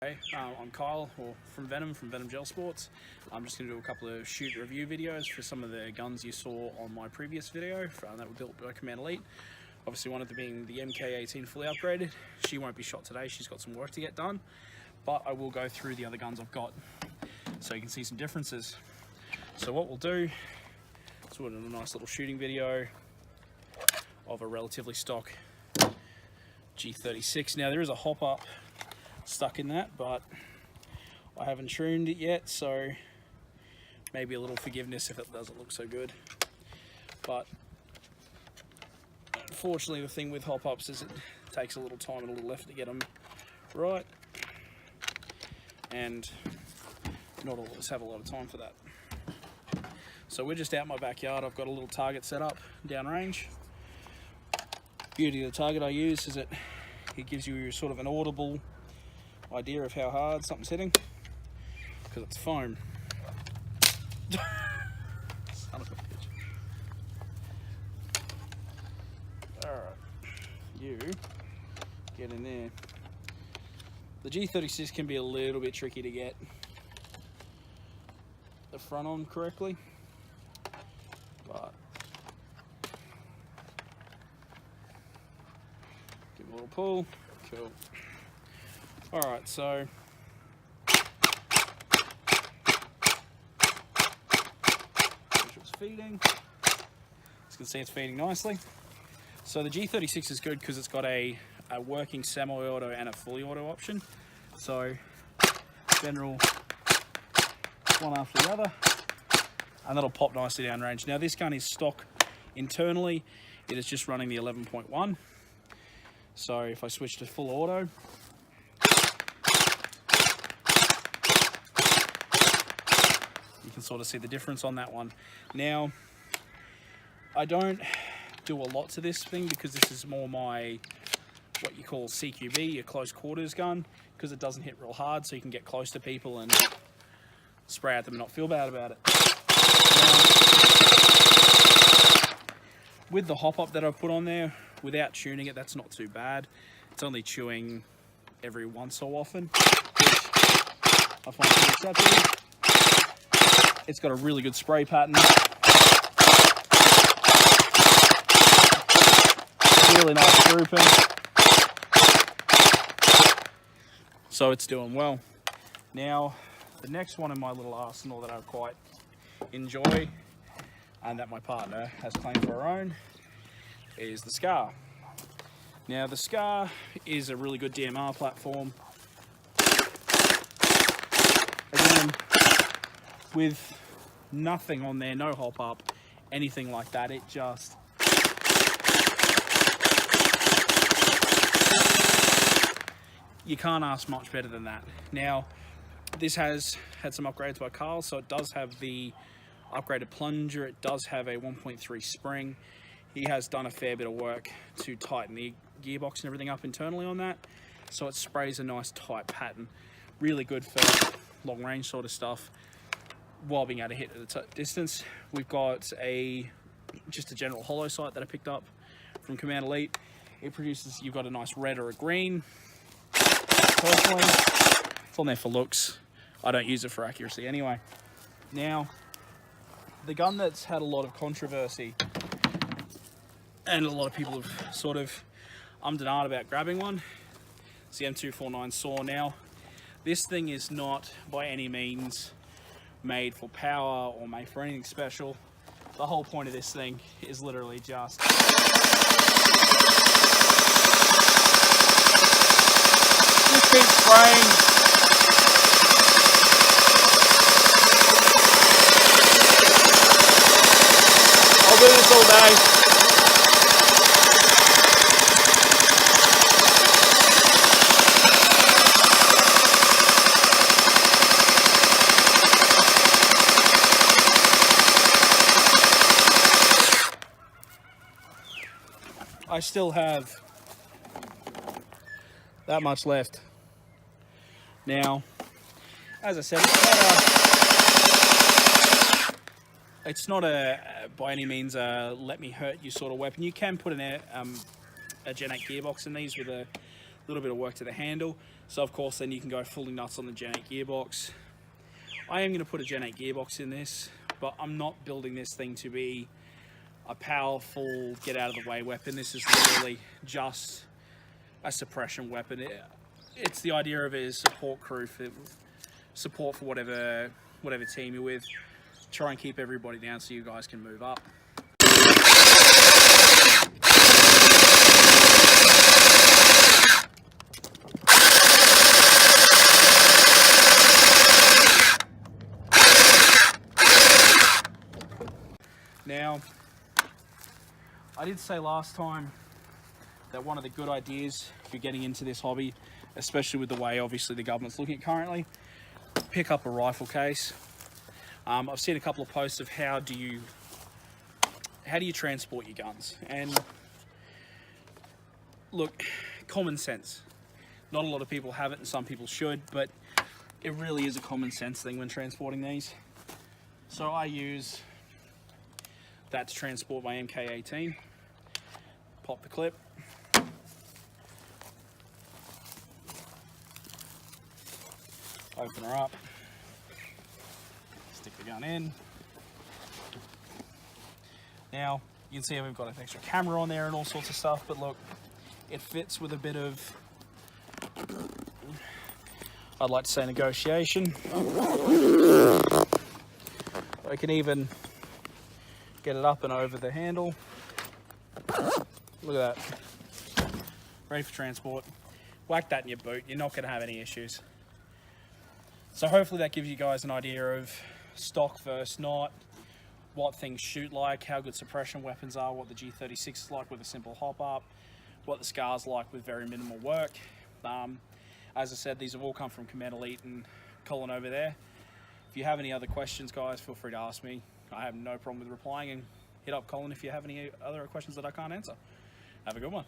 Hey, I'm Kyle, or from V3N0M Gel Sports. I'm just going to do a couple of shoot review videos for some of the guns you saw on my previous video that were built by Command Elite. Obviously one of them being the MK18 fully upgraded. She won't be shot today, she's got some work to get done, but I will go through the other guns I've got so you can see some differences. So what we'll do is we'll do a nice little shooting video of a relatively stock G36. Now there is a hop up stuck in that, but I haven't tuned it yet, so maybe a little forgiveness if it doesn't look so good. But unfortunately the thing with hop ups is it takes a little time and a little effort to get them right, and not all of us have a lot of time for that. So we're just out in my backyard. I've got a little target set up downrange. Beauty of the target I use is it gives you sort of an audible idea of how hard something's hitting because it's foam. Son of a bitch. Alright, you get in there. The G36 can be a little bit tricky to get the front on correctly, but give it a little pull. Cool. Alright, so it's feeding. As you can see, it's feeding nicely. So the G36 is good because it's got a working semi-auto and a fully auto option. So general one after the other, and that'll pop nicely downrange. Now this gun is stock internally. It is just running the 11.1. So if I switch to full auto, you can sort of see the difference on that one. Now, I don't do a lot to this thing because this is more my, what you call CQB, a close quarters gun, because it doesn't hit real hard, so you can get close to people and spray at them and not feel bad about it. Now, with the hop up that I've put on there, without tuning it, that's not too bad. It's only chewing every once so often, which I find pretty acceptable. It's got a really good spray pattern. Really nice grouping. So it's doing well. Now, the next one in my little arsenal that I quite enjoy, and that my partner has claimed for her own, is the Scar. Now, the Scar is a really good DMR platform. Again, with nothing on there, no hop up, anything like that, it just you can't ask much better than that. Now this has had some upgrades by Carl, so it does have the upgraded plunger, it does have a 1.3 spring. He has done a fair bit of work to tighten the gearbox and everything up internally on that, so it sprays a nice tight pattern. Really good for long range sort of stuff while being able to hit at a distance. We've got just a general hollow sight that I picked up from Command Elite. It produces, you've got a nice red or a green. Personally, it's on there for looks. I don't use it for accuracy anyway. Now, the gun that's had a lot of controversy and a lot of people have sort of ummed and ahed about grabbing one, it's the M249 SAW. Now, this thing is not by any means made for power or made for anything special. The whole point of this thing is literally just keep spraying. I'll do this all day. I still have that much left. Now, as I said, it's not a by any means a let me hurt you sort of weapon. You can put a Gen 8 gearbox in these with little bit of work to the handle. So of course then you can go fully nuts on the Gen 8 gearbox. I am going to put a Gen 8 gearbox in this, but I'm not building this thing to be a powerful get out of the way weapon. This is literally just a suppression weapon. It's the idea of it is support crew, for support for whatever team you're with. Try and keep everybody down so you guys can move up. Now, I did say last time that one of the good ideas if you're getting into this hobby, especially with the way obviously the government's looking at currently, pick up a rifle case. I've seen a couple of posts of how do you transport your guns, and look, common sense. Not a lot of people have it and some people should, but it really is a common sense thing when transporting these. So I use that to transport my MK18. Pop the clip. Open her up. Stick the gun in. Now, you can see we've got an extra camera on there and all sorts of stuff, but look, it fits with a bit of, I'd like to say, negotiation. I can even get it up and over the handle. Look at that. Ready for transport. Whack that in your boot. You're not going to have any issues. So hopefully that gives you guys an idea of stock versus not, what things shoot like, how good suppression weapons are, what the G36 is like with a simple hop up, what the SCAR's like with very minimal work. As I said, these have all come from Command Elite and Colin over there. If you have any other questions, guys, feel free to ask me. I have no problem with replying, and hit up Colin if you have any other questions that I can't answer. Have a good one.